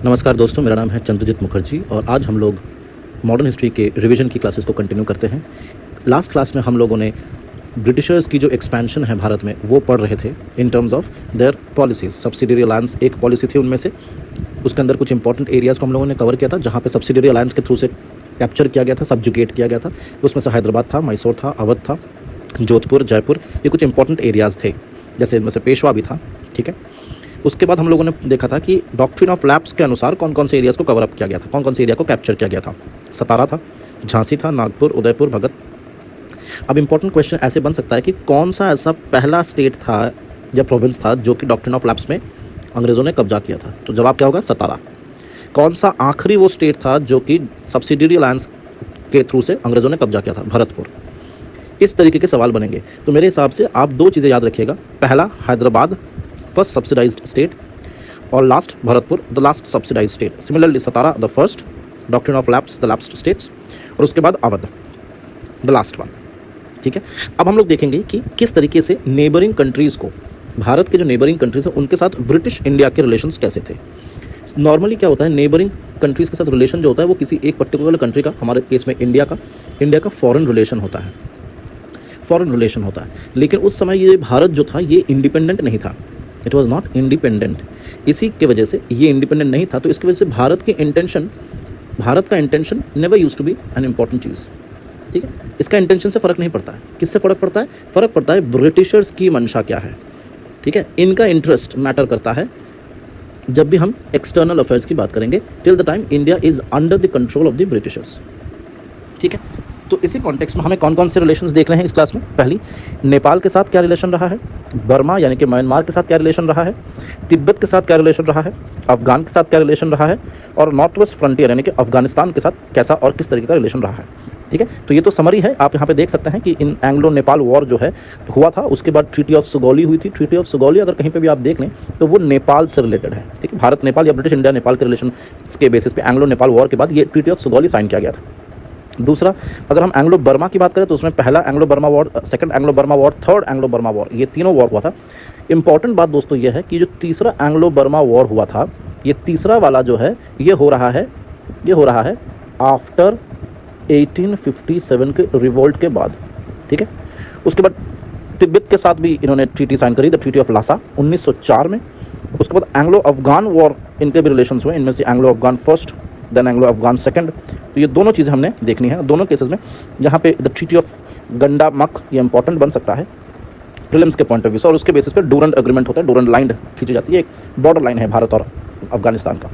नमस्कार दोस्तों, मेरा नाम है चंद्रजीत मुखर्जी और आज हम लोग मॉडर्न हिस्ट्री के रिवीजन की क्लासेस को कंटिन्यू करते हैं। लास्ट क्लास में हम लोगों ने ब्रिटिशर्स की जो एक्सपेंशन है भारत में वो पढ़ रहे थे in terms of their policies. Subsidiary alliance एक पॉलिसी थी उनमें से, उसके अंदर कुछ इंपॉर्टेंट एरियाज़ को हम लोगों ने कवर किया था जहाँ पे सब्सिडियरी अलायंस के थ्रू से कैप्चर किया गया था, सब्जुगेट किया गया था। उसमें से हैदराबाद था, मैसूर था, अवध था, जोधपुर, जयपुर, ये कुछ इंपॉर्टेंट एरियाज़ थे। जैसे इनमें से पेशवा भी था। ठीक है, उसके बाद हम लोगों ने देखा था कि डॉक्ट्रिन ऑफ लैप्स के अनुसार कौन कौन से एरियाज़ को कवर अप किया गया था, कौन कौन से एरिया को कैप्चर किया गया था। सतारा था, झांसी था, नागपुर, उदयपुर, भगत। अब इंपॉर्टेंट क्वेश्चन ऐसे बन सकता है कि कौन सा ऐसा पहला स्टेट था या प्रोविंस था जो कि डॉक्ट्रिन ऑफ लैप्स में अंग्रेज़ों ने कब्जा किया था। तो जवाब क्या होगा? सतारा। कौन सा आखिरी वो स्टेट था जो कि सब्सिडियरी अलायंस के थ्रू से अंग्रेज़ों ने कब्जा किया था? भरतपुर। इस तरीके के सवाल बनेंगे। तो मेरे हिसाब से आप दो चीज़ें याद रखिएगा, पहला हैदराबाद फर्स्ट सब्सिडाइज्ड स्टेट और last Bharatpur the last subsidised state. Similarly Satara the first, doctrine of lapse the last states, और उसके बाद अवध द लास्ट वन। ठीक है, अब हम लोग देखेंगे कि किस तरीके से नेबरिंग कंट्रीज़ को, भारत के जो नेबरिंग कंट्रीज़ हैं उनके साथ ब्रिटिश इंडिया के रिलेशंस कैसे थे। नॉर्मली क्या होता है, नेबरिंग कंट्रीज़ के साथ रिलेशन जो होता है वो किसी एक पर्टिकुलर कंट्री का, हमारे केस में इंडिया का फॉरेन रिलेशन होता है, फॉरेन रिलेशन होता है। लेकिन उस समय ये भारत जो था ये इंडिपेंडेंट नहीं था, इट वॉज नॉट इंडिपेंडेंट। इसी के वजह से ये इंडिपेंडेंट नहीं था, तो इसकी वजह से भारत का intention never use to be an important चीज़। ठीक है, इसका इंटेंशन से फ़र्क नहीं पड़ता है। किससे फ़र्क पड़ता है? फ़र्क पड़ता है ब्रिटिशर्स की मंशा क्या है। ठीक है, इनका इंटरेस्ट मैटर करता है जब भी हम एक्सटर्नल अफेयर्स की बात करेंगे, till the time India is under the control of the Britishers. ठीक है, तो इसी कॉन्टेक्स्ट में हमें कौन कौन से रिलेशंस देख रहे हैं इस क्लास में। पहली, नेपाल के साथ क्या रिलेशन रहा है, बर्मा यानी कि म्यांमार के साथ क्या रिलेशन रहा है, तिब्बत के साथ क्या रिलेशन रहा है, अफगान के साथ क्या रिलेशन रहा है, और नॉर्थ वेस्ट फ्रंटियर यानी कि अफगानिस्तान के साथ कैसा और किस तरीके का रिलेशन रहा है। ठीक है, तो ये तो समरी है। आप यहाँ पे देख सकते हैं कि इन एंग्लो नेपाल वॉर जो है हुआ था, उसके बाद ट्रीटी ऑफ सुगौली हुई थी। ट्रीटी ऑफ सुगौली अगर कहीं पे भी आप देख लें तो वो नेपाल से रिलेटेड है। ठीक है, भारत नेपाल या ब्रिटिश इंडिया नेपाल के रिलेशन के बेसिस पे एंग्लो नेपाल वॉर के बाद ये ट्रीटी ऑफ सुगौली साइन किया गया था। दूसरा, अगर हम एंग्लो बर्मा की बात करें तो उसमें पहला Anglo Burma war, second Anglo Burma war, third Anglo Burma war, ये तीनों वॉर हुआ था। इंपॉर्टेंट बात दोस्तों ये है कि जो तीसरा एंग्लो बर्मा वॉर हुआ था, ये तीसरा वाला जो है ये हो रहा है आफ्टर 1857 के रिवोल्ट के बाद। ठीक है, उसके बाद तिब्बत के साथ भी इन्होंने ट्रीटी साइन करी, द ट्रीटी ऑफ लासा 1904 में। उसके बाद एंग्लो अफगान वॉर, इनके भी रिलेशंस हुए, इनमें से Anglo Afghan first, then Anglo Afghan second. तो ये दोनों चीज़ें हमने देखनी है दोनों केसेस में। यहाँ पे द ट्रीटी ऑफ गंडामक ये इंपॉर्टेंट बन सकता है प्रीलिम्स के पॉइंट ऑफ व्यू से, और उसके बेसिस पे डूरंड एग्रीमेंट होता है, डूरंड लाइन खींची जाती है, एक बॉर्डर लाइन है भारत और अफगानिस्तान का।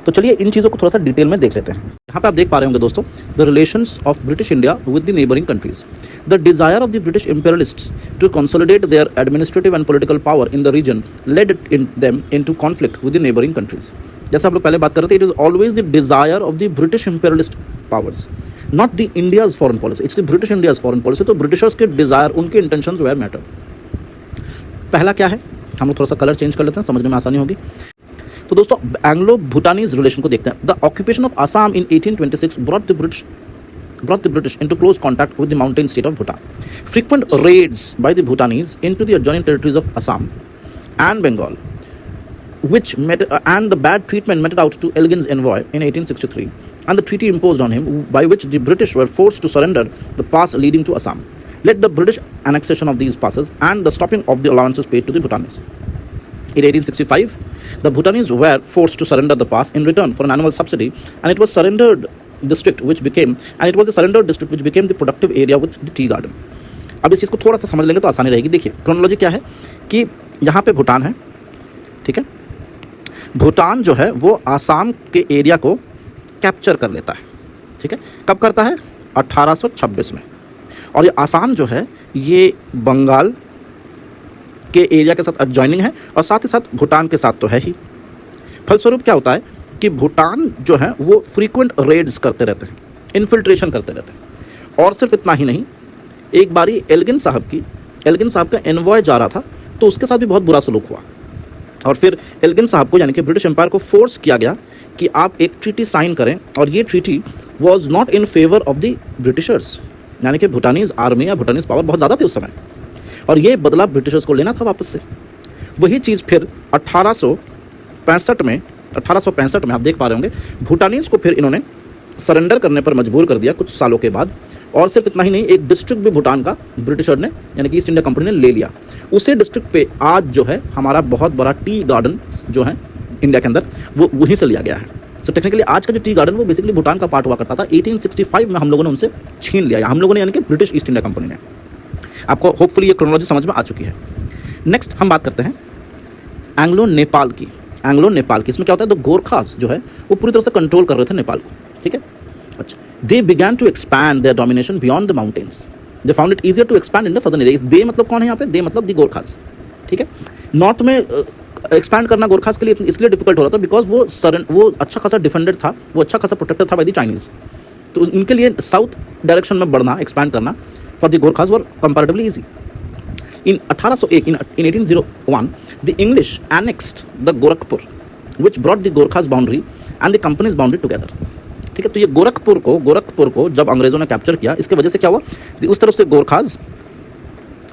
तो चलिए इन चीज़ों को थोड़ा सा डिटेल में देख लेते हैं। यहाँ पे आप देख पा रहे होंगे दोस्तों, the relations of British India with the neighbouring countries. The desire of the British imperialists to consolidate their administrative and political power in the region led them into conflict with the neighbouring countries. जैसे हम लोग पहले बात कर रहे थे, it is always the desire of the British imperialist powers, not the India's foreign policy, it's the British India's foreign policy. तो Britishers के डिजायर, उनके इंटेंशंस वेयर मैटर। पहला क्या है, हम लोग थोड़ा सा कलर चेंज कर लेते हैं, समझने में आसानी होगी। तो दोस्तों एंग्लो भूटानीज रिलेशन को देखते हैं। The occupation of Assam in 1826 brought the British into close contact with the mountain state of Bhutan. Frequent raids by the Bhutanese into the adjoining territories of Assam and Bengal, and the bad treatment meted out to Elgin's envoy in 1863, and the treaty imposed on him by which the British were forced to surrender the pass leading to Assam, led the British annexation of these passes and the stopping of the allowances paid to the Bhutanese. In 1865, the Bhutanese were forced to surrender the pass in return for an annual subsidy, and it was the surrendered district which became the productive area with the tea garden. अब इस चीज़ को थोड़ा सा समझ लेंगे तो आसानी रहेगी। देखिए क्रोनोलॉजी क्या है कि यहाँ पे भूटान है, ठीक है, भूटान जो है वो आसाम के एरिया को कैप्चर कर लेता है। ठीक है, कब करता है? 1826 में। और ये आसाम जो है ये बंगाल के एरिया के साथ एडजॉइनिंग है और साथ ही साथ भूटान के साथ तो है ही। फलस्वरूप क्या होता है कि भूटान जो है वो फ्रीक्वेंट रेड्स करते रहते हैं, इन्फिल्ट्रेशन करते रहते हैं। और सिर्फ इतना ही नहीं, एक बारी एल्गिन साहब का एनवॉय जा रहा था तो उसके साथ भी बहुत बुरा सलूक हुआ, और फिर एल्गिन साहब को यानी कि ब्रिटिश एम्पायर को फोर्स किया गया कि आप एक ट्रीटी साइन करें, और ये treaty was not in favour of the Britishers, यानी कि भूटानीज आर्मी या भूटानीज पावर बहुत ज़्यादा थी उस समय, और ये बदला ब्रिटिशर्स को लेना था वापस से। वही चीज़ फिर 1865 में 1865 में आप देख पा रहे होंगे भूटानीज को फिर इन्होंने सरेंडर करने पर मजबूर कर दिया कुछ सालों के बाद। और सिर्फ इतना ही नहीं, एक डिस्ट्रिक्ट भी भूटान का ब्रिटिशर ने यानी कि ईस्ट इंडिया कंपनी ने ले लिया। उसी डिस्ट्रिक्ट पे आज जो है हमारा बहुत बड़ा टी गार्डन जो है इंडिया के अंदर वो वहीं से लिया गया है। सो टेक्निकली आज का जो टी गार्डन वो बेसिकली भूटान का पार्ट हुआ करता था। 1865 में हम लोगों ने उनसे छीन लिया, हम लोगों ने यानी कि ब्रिटिश ईस्ट इंडिया कंपनी ने। आपको होपफुली ये क्रोनोलॉजी समझ में आ चुकी है। नेक्स्ट हम बात करते हैं एंग्लो नेपाल की। एंग्लो नेपाल की इसमें क्या होता है, तो गोरखास जो है वो पूरी तरह से कंट्रोल कर रहे थे नेपाल को, ठीक है। अच्छा, they began to expand their domination beyond the mountains, they found it easier to expand in the southern areas. They मतलब कौन है यहाँ पे, दे मतलब दी गोरखास, ठीक है। नॉर्थ में एक्सपैंड करना गोरखास के लिए इसलिए डिफिकल्ट हो रहा था बिकॉज वो अच्छा खासा डिफेंडेड था, वो अच्छा खासा प्रोटेक्टेड था बाय द चाइनीज। तो उनके लिए साउथ डायरेक्शन में बढ़ना, एक्सपैंड करना for the Gorkhas were comparatively easy. In 1801, in 1801, the English annexed the Gorakhpur, which brought the Gorkhas boundary and the company's boundary together. ठीक है, तो ये गोरखपुर को जब अंग्रेजों ने कैप्चर किया, इसके वजह से क्या हुआ, उस तरफ से गोरखास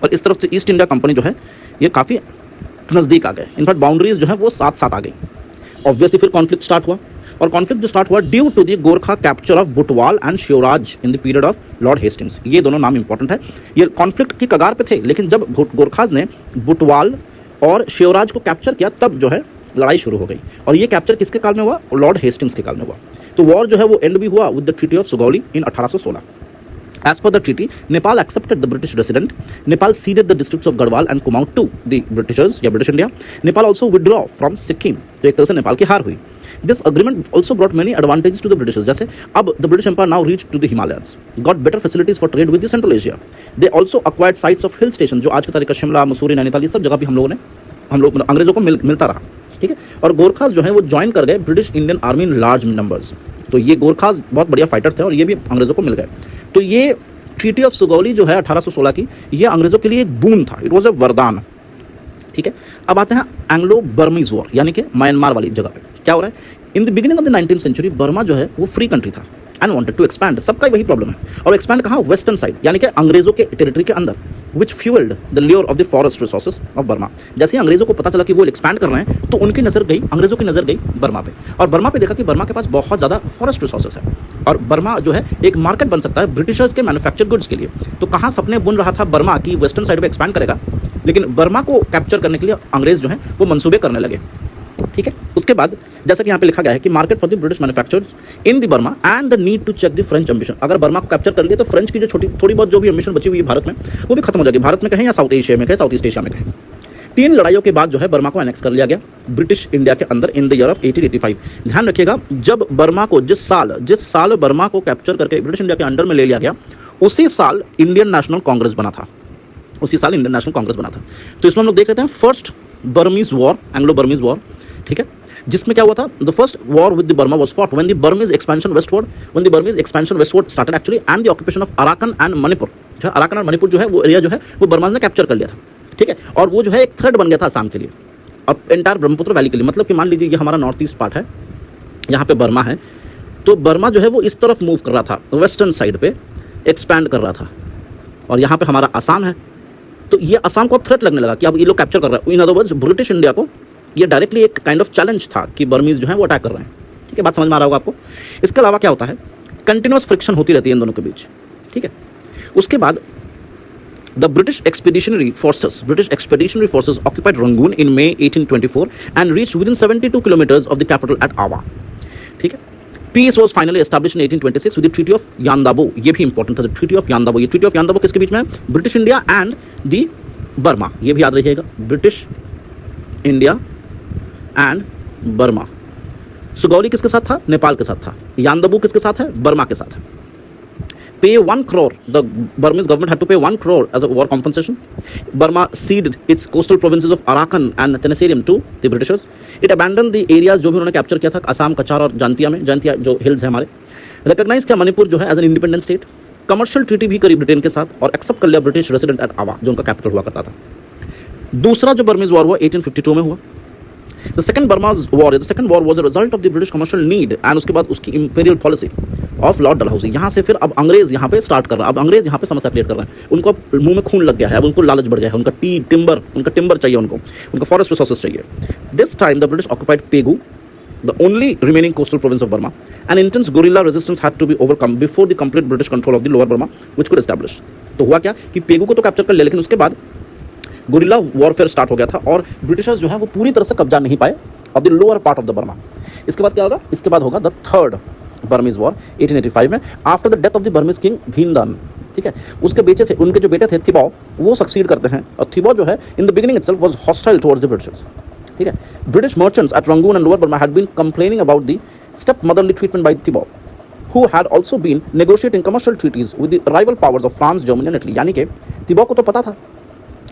और इस तरफ से ईस्ट इंडिया कंपनी जो है ये काफ़ी नज़दीक आ गए। इनफैक्ट बाउंड्रीज जो है वो साथ साथ आ गई। ऑब्वियसली फिर कॉन्फ्लिक्ट स्टार्ट हुआ, और कॉन्फ्लिक्ट जो स्टार्ट हुआ due to the Gorkha capture of Butwal and Shivraj in the period of Lord Hastings. ये दोनों नाम इंपॉर्टेंट है, ये कॉन्फ्लिक्ट की कगार पे थे, लेकिन जब गोरखास ने बुटवाल और शिवराज को कैप्चर किया तब जो है लड़ाई शुरू हो गई। और ये कैप्चर किसके काल में हुआ, लॉर्ड हेस्टिंग्स के काल में हुआ। तो वॉर जो है वो एंड भी हुआ with the treaty of Sugauli in 1816। As per the treaty, Nepal accepted the British resident. Nepal ceded the districts of Garhwal and Kumaon to the Britishers या British India. Nepal also withdraw from Sikkim. तो एक तरह से नेपाल की हार हुई। This agreement also brought many advantages to the Britishers. जैसे अब the British Empire now reached to the Himalayas, got better facilities for trade with the Central Asia. They also acquired sites of hill stations जो आज की तारीख का शिमला, मसूरी, नैनीताल ये सब जगह भी हम लोग अंग्रेजों को मिलता रहा, ठीक है। और गोरखास जो है वो ज्वाइन कर गए British Indian army in large numbers. तो ये गोरखास बहुत बढ़िया फाइटर थे और ये भी अंग्रेजों को मिल गए। तो ये ट्रीटी ऑफ सुगौली जो है 1816 की, ये अंग्रेजों के लिए एक बून था, इट वॉज अ वरदान, ठीक है। अब आते हैं एंग्लो बर्मीज वॉर यानी कि म्यांमार वाली जगह पे क्या हो रहा है। In the beginning of the 19th century Burma जो है वो फ्री कंट्री था एंड वांटेड टू एक्सपैंड। सबका वही प्रॉब्लम है। और एक्सपैंड कहाँ, वेस्टर्न साइड यानी कि अंग्रेजों के टेरिटरी के अंदर, which fuelled the lure of the forest resources of Burma. जैसे ही अंग्रेजों को पता चला कि वो एक्सपैंड कर रहे हैं तो उनकी नजर गई, अंग्रेजों की नजर गई बर्मा पे। और बर्मा पे देखा कि बर्मा के पास बहुत ज़्यादा फॉरेस्ट रिसोर्सेज है और बर्मा जो है एक मार्केट बन सकता है ब्रिटिशर्स के मैन्युफैक्चर्ड गुड्स के लिए। तो कहाँ सपने बुन रहा था बर्मा की वेस्टर्न साइड पे एक्सपैंड करेगा, लेकिन बर्मा को कैप्चर करने के लिए अंग्रेज जो है वो मंसूबे करने लगे, ठीक है। उसके बाद जैसा कि यहाँ पे लिखा गया है कि market for the British manufactures in the Burma and the need to check the French ambition. अगर बर्मा को कैप्चर कर लिया तो फ्रेंच की जो थोड़ी बहुत जो भी एम्बिशन बची हुई है भारत में वो भी खत्म हो जाएगी। भारत में कहें या साउथ एशिया में कहें, साउथ ईस्ट एशिया में कहें। 3 लड़ाइयों के बाद जो है बर्मा को एनेक्स कर लिया गया ब्रिटिश इंडिया के अंदर इन द ईयर ऑफ 1885। ध्यान रखिएगा, जब बर्मा को जिस साल बर्मा को कैप्चर करके ब्रिटिश इंडिया के अंडर में ले लिया गया, उसी साल इंडियन नेशनल कांग्रेस बना था, तो इसमें हम लोग देख लेते हैं first Burmese war, Anglo Burmese war, ठीक है। जिसमें क्या हुआ था, the first war with the Burma was fought when the Burmese expansion westward started actually and the occupation of Arakan and Manipur. जो अराकन और मणिपुर जो है वो एरिया जो है वो बर्मा ने कैप्चर कर लिया था, ठीक है। और वो जो है एक थ्रेड बन गया था असम के लिए, अब एंटायर ब्रह्मपुत्र वैली के लिए। मतलब कि मान लीजिए ये हमारा नॉर्थ ईस्ट पार्ट है, यहाँ पे बर्मा है, तो बर्मा जो है वो इस तरफ मूव कर रहा था, वेस्टर्न साइड पे एक्सपैंड कर रहा था, और यहाँ पे हमारा असम है। तो ये असम को अब थ्रेट लगने लगा कि अब ये लोग कैप्चर कर रहे हैं। In other words British India को ये डायरेक्टली एक काइंड ऑफ चैलेंज था कि बर्मीज जो है वो अटैक कर रहे हैं, ठीक है। बात समझ में आ रहा होगा आपको। इसके अलावा क्या होता है, कंटिन्यूअस फ्रिक्शन होती रहती है इन दोनों के बीच, ठीक है। उसके बाद the British expeditionary forces occupied Rangoon in May 1824 and reached within 72 kilometres of the capital at Ava, ठीक है। Peace was finally established in 1826 with the treaty of Yandabo. ये भी इंपॉर्टेंट था, ट्रीटी ऑफ यानदाबो। ये treaty of यानदाबो किसके बीच में है, British India and the Burma. ये भी याद रखिएगा, British India and Burma. Sugauli किसके साथ था, नेपाल के साथ था। यानदाबो किसके साथ है, बर्मा के साथ है। Pay 1 crore, the Burmese government had to pay 1 crore as a war compensation. Burma ceded its coastal provinces of Arakan and Tenasserim to the Britishers. It abandoned the areas जो भी उन्होंने कैप्चर किया था असम, कछार और जंतिया जो हिल्स है हमारे। रिकॉग्नाइज किया मणिपुर जो है as an independent state. Commercial treaty भी करी ब्रिटेन के साथ और एक्सेप्ट कर लिया ब्रिटिश रेसिडेंट एट आवा जो उनका कैपिटल हुआ करता था। दूसरा जो बर्मीज वॉर हुआ 1852 में हुआ। The second Burma's war was a result of the British commercial need and उसके बाद उसकी imperial policy of Lord Dalhousie। यहाँ से फिर अब अंग्रेज यहाँ पे स्टार्ट कर रहा है, अब अंग्रेज यहाँ पे समस्या क्रिएट कर रहे हैं। उनको मुंह में खून लग गया है, अब उनको लालच बढ़ गया है, उनका टिम्बर चाहिए, उनका फॉरेस्ट रिसोर्सेज चाहिए। This time the British occupied Pegu the only remaining coastal province of Burma. An intense guerrilla resistance had to be overcome before the complete British control of the lower Burma, which could establish. तो हुआ क्या कि पेगू को तो capture कर लिया, लेकिन उसके बाद गुरिल्ला वॉरफेयर स्टार्ट हो गया था और ब्रिटिशर्स जो है वो पूरी तरह से कब्जा नहीं पाए of the lower part of the Burma. इसके बाद क्या होगा? इसके बाद होगा द थर्ड बर्मीज वॉर 1885 में, after the death of the Burmese king Mindon. ठीक है, उसके उनके जो बेटे थे थिबाओ, वो सक्सीड करते हैं. और थिबाओ जो है in the beginning itself was hostile towards the Britishers. ठीक है, British merchants at Rangoon and Lower Burma had been complaining about the step motherly treatment by Thibaw, who had also been negotiating commercial treaties with the rival powers of France, Germany and Italy. यानी कि थिबाओ को तो पता था,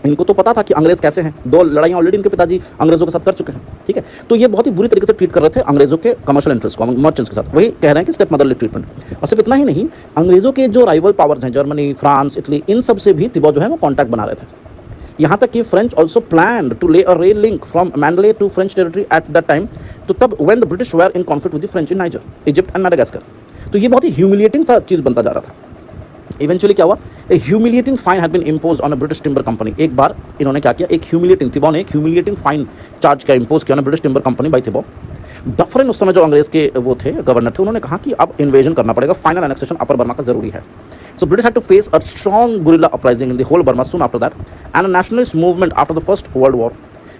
इनको तो पता था कि अंग्रेज कैसे हैं. 2 लड़ाइयाँ ऑलरेडी इनके पिताजी अंग्रेजों के साथ कर चुके हैं. ठीक है, तो ये बहुत ही बुरी तरीके से ट्रीट कर रहे थे अंग्रेजों के कमर्शियल इंटरेस्ट को, मर्चेंट्स के साथ. वही कह रहे हैं कि स्टेप मदरली ट्रीटमेंट. और सिर्फ इतना ही नहीं, अंग्रेजों के जो राइवल पावर्स हैं, जर्मनी, फ्रांस, इटली, इन सब से भी थिबाओ जो है वो कॉन्टैक्ट बना रहे थे. यहाँ तक कि French also plan to lay a rail link from Mandalay to French territory at that time. तो तब when the British were in conflict with the French in Niger, Egypt and Madagascar. तो ये बहुत ही ह्यूमिलिएटिंग सा चीज़ बनता जा रहा था. इवेंचुअली क्या हुआ? A humiliating fine had been imposed on a British timber company. एक बार इन्होंने क्या किया, थिबाओ ने एक ह्यूमिलिएटिंग फाइन चार्ज किया, इम्पोज किया on British timber company by Thibaw. Dufferin उस समय जो अंग्रेज के वो थे, गवर्नर थे, उन्होंने कहा कि अब इन्वेजन करना पड़ेगा, फाइनल एनेक्सेशन अपर बर्मा का जरूरी है. So British had to face a strong guerrilla uprising in the whole Burma soon after that, and a nationalist movement after the First World War.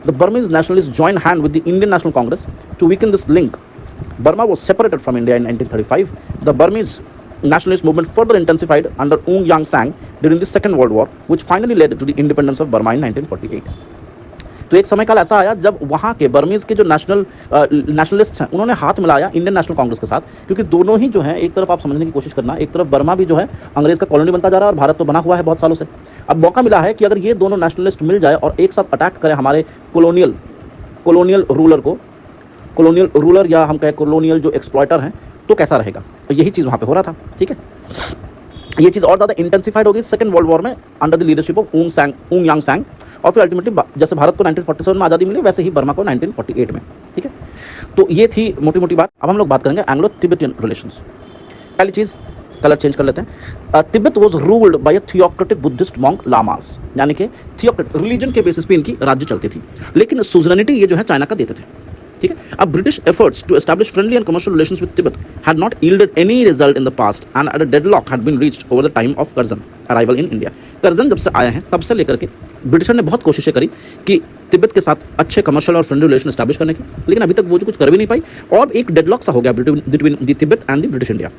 The Burmese nationalists joined hand with the Indian National Congress to weaken this link. Burma was separated from India in 1935. The Burmese nationalist movement further intensified under Aung San Suu Kyi during the Second World War, which finally led to the independence of Burma in 1948. तो एक समय काल ऐसा आया जब वहाँ के Burmese के जो नेशनलिस्ट हैं, उन्होंने हाथ मिलाया इंडियन नेशनल कांग्रेस के साथ, क्योंकि दोनों ही जो है, एक तरफ आप समझने की कोशिश करना, एक तरफ बर्मा भी जो है अंग्रेज का कॉलोनी बनता जा रहा है और भारत तो बना हुआ है बहुत सालों से. अब मौका मिला है कि अगर ये दोनों नेशनलिस्ट मिल जाए और एक साथ अटैक करें हमारे कॉलोनियल रूलर या हम कहें कॉलोनियल जो एक्सप्लॉयटर हैं, तो कैसा रहेगा. तो यही चीज़ वहाँ पर हो रहा था. ठीक है, ये चीज़ और ज़्यादा इंटेंसिफाइड होगी सेकेंड वर्ल्ड वॉर में अंडर द लीडरशिप ऑफ ऊंग यांग सांग. और फिर अल्टीमेटली जैसे भारत को 1947 में आज़ादी मिली, वैसे ही बर्मा को 1948 में. ठीक है, तो ये थी मोटी मोटी बात. अब हम लोग बात करेंगे एंग्लो तिब्बतियन रिलेशंस. पहली चीज़, कलर चेंज कर लेते हैं. Tibet was ruled by a theocratic Buddhist monk llamas, यानी कि थियोक्रेटिक रिलीजन के बेसिस पे इनकी राज्य चलती थी, लेकिन सुजरनिटी ये जो है चाइना का देते थे. ठीक है, अब British efforts to establish friendly and commercial relations with Tibet had not yielded any result in the past and a deadlock had been reached over the time of Curzon arrival in India. Curzon जब से आए हैं तब से लेकर के britisher ने बहुत कोशिशें करी कि तिब्बत के साथ अच्छे कमर्शियल और फ्रेंडली रिलेशन एस्टैब्लिश करने की, लेकिन अभी तक वो जो कुछ कर भी नहीं पाई और एक डेडलॉक सा हो गया between the Tibet and the British India.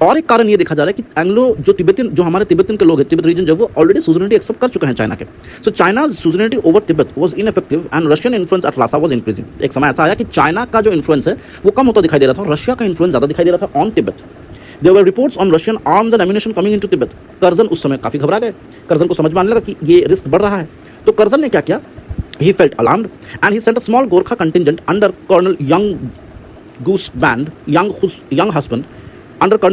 और एक कारण ये देखा जा रहा है कि एंग्लो जो तिब्बतियन, जो हमारे तिब्बतियन के लोग हैं, तिब्बत रीजन जो वो ऑलरेडी सुजरनिटी एक्सेप्ट कर चुके हैं चाइना के. So China's suzerainty over Tibet was ineffective and Russian influence at Lhasa was increasing. एक समय ऐसा आया कि चाइना का जो इन्फ्लुएंस है वो कम होता दिखाई दे रहा था और रशिया का इन्फ्लुएंस ज़्यादा दिखाई दे रहा था on Tibet. There were reports on Russian arms and ammunition coming into Tibet. Curzon उस समय काफ़ी घबरा गए. कर्जन को समझ में आने लगा कि ये रिस्क बढ़ रहा है. तो कर्जन ने क्या किया? He felt alarmed and he sent a small Gorkha contingent under Colonel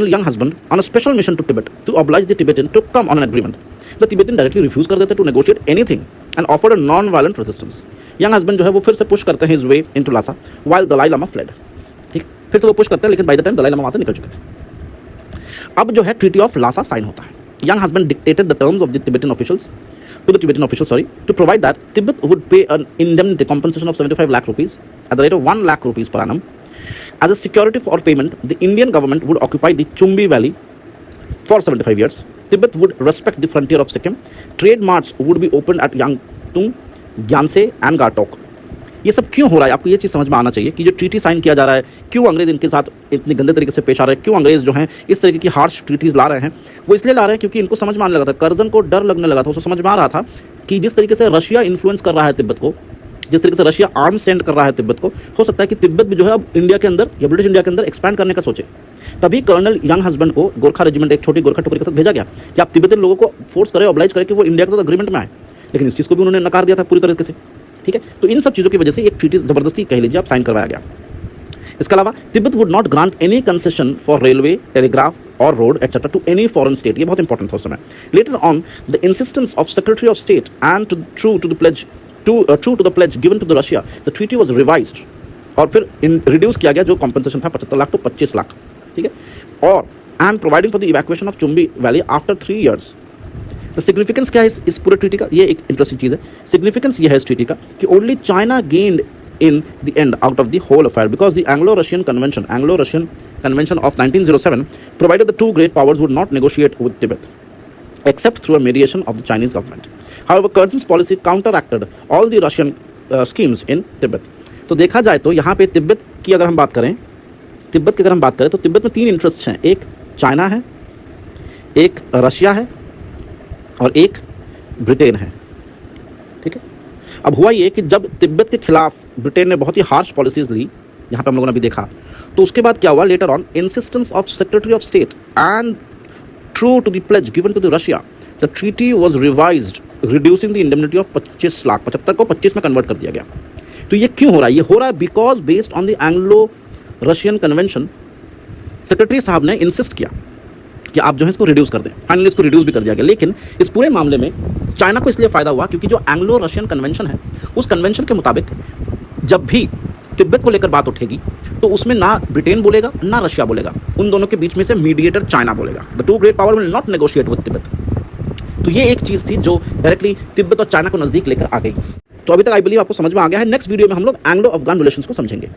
Young Husband on a special mission to Tibet to oblige the Tibetan to come on an agreement. The Tibetan directly refused कर देते to negotiate anything and offered a non-violent resistance. Young Husband जो है वो फिर से push करते हैं his way into Lhasa while Dalai Lama fled. ठीक, फिर से वो पुश करते हैं, लेकिन by the time Dalai Lama वहाँ से निकल चुके थे. अब जो है ट्रीटी ऑफ लासा साइन होता है. Young husband dictated the terms of the Tibetan officials to provide that Tibet would pay an indemnity compensation of 75 lakh rupees at the rate of 1 lakh rupees per annum. As a security for payment, the Indian government would occupy the Chumbi Valley for 75 years. Tibet would respect the frontier of Sikkim. Trade marts would be opened at Yangtung, Gyanse and Gatok. ये सब क्यों हो रहा है? आपको ये चीज़ समझ में आना चाहिए कि जो ट्रीटी साइन किया जा रहा है, क्यों अंग्रेज इनके साथ इतने गंदे तरीके से पेश आ रहे हैं, क्यों अंग्रेज जो हैं इस तरीके की हार्श ट्रीटीज़ ला रहे हैं. वो इसलिए ला रहे हैं क्योंकि इनको समझ में आने लगा था, कर्जन को डर लगने लगा था, उसको समझ में आ रहा था कि जिस तरीके से रशिया इन्फ्लुएंस कर रहा है तिब्बत को, जिस तरीके से रशिया आर्म्स सेंड कर रहा है तिब्बत को, हो सकता है कि तिब्बत भी जो है अब इंडिया के अंदर या ब्रिटिश इंडिया के अंदर एक्सपैंड करने का सोचे. तभी कर्नल यंग हस्बैंड को गोरखा रेजिमेंट, एक छोटी गोरखा टुकड़ी के साथ भेजा गया कि आप तिब्बतन लोगों को फोर्स करें, ऑब्लाइज करें कि वो इंडिया के साथ अग्रीमेंट में आए. लेकिन इस चीज़ को भी उन्होंने नकार दिया था पूरी तरीके से. ठीक है, तो इन सब चीज़ों की वजह से एक ट्रीटी ज़बरदस्ती कह लीजिए आप साइन करवाया गया. इसके अलावा Tibet would not grant any concession for railway, telegraph और road etcetera to any foreign state. ये बहुत इंपॉर्टेंट था उस समय. Later on the insistence of secretary of state and true to the pledge given to the Russia, the treaty was revised और फिर reduce किया गया जो कॉम्पनसेशन था 75 लाख तो 25 लाख. ठीक है, और and providing for the evacuation of Chumbi valley after 3 years. The significance क्या है इस पूरे ट्रीटी का? ये एक इंटरेस्टिंग चीज़ है. सिग्निफिकेंस ये है इस ट्रीटी का कि only China gained in the end out of the whole affair, because the Anglo-Russian Convention of 1907 provided the two great powers would not negotiate with Tibet except through a mediation of the Chinese government. However, Curzon's policy counteracted all the Russian schemes in Tibet. तो देखा जाए तो यहाँ पे तिब्बत की अगर हम बात करें तो तिब्बत में तीन इंटरेस्ट हैं, एक चाइना है, एक रशिया है और एक ब्रिटेन है। ठीक है, अब हुआ ये कि जब तिब्बत के खिलाफ ब्रिटेन ने बहुत ही हार्श पॉलिसीज ली, यहाँ पे हम लोगों ने भी देखा, तो उसके बाद क्या हुआ, later on insistence of secretary of state and true to the pledge given to the Russia, the treaty was revised reducing the indemnity of 25 lakh, 75 को 25 में कन्वर्ट कर दिया गया। तो ये क्यों हो रहा है? ये हो रहा है because based on the Anglo Russian convention secretary साहब ने इंसिस्ट किया कि आप जो है इसको रिड्यूस कर दें। फाइनली इसको रिड्यूस भी कर दिया गया, लेकिन इस पूरे मामले में चाइना को इसलिए फ़ायदा हुआ क्योंकि जो एंग्लो रशियन कन्वेंशन है, उस कन्वेंशन के मुताबिक जब भी तिब्बत को लेकर बात उठेगी तो उसमें ना ब्रिटेन बोलेगा ना रशिया बोलेगा, उन दोनों के बीच में से मीडिएटर चाइना बोलेगा। The two great power will not negotiate with Tibet. तो ये एक चीज़ थी जो डायरेक्टली तिब्बत और चाइना को नज़दीक लेकर आ गई। तो अभी तक आई बिलीव आपको समझ में आ गया है। नेक्स्ट वीडियो में हम लोग एंग्लो अफगान रिलेशंस को समझेंगे।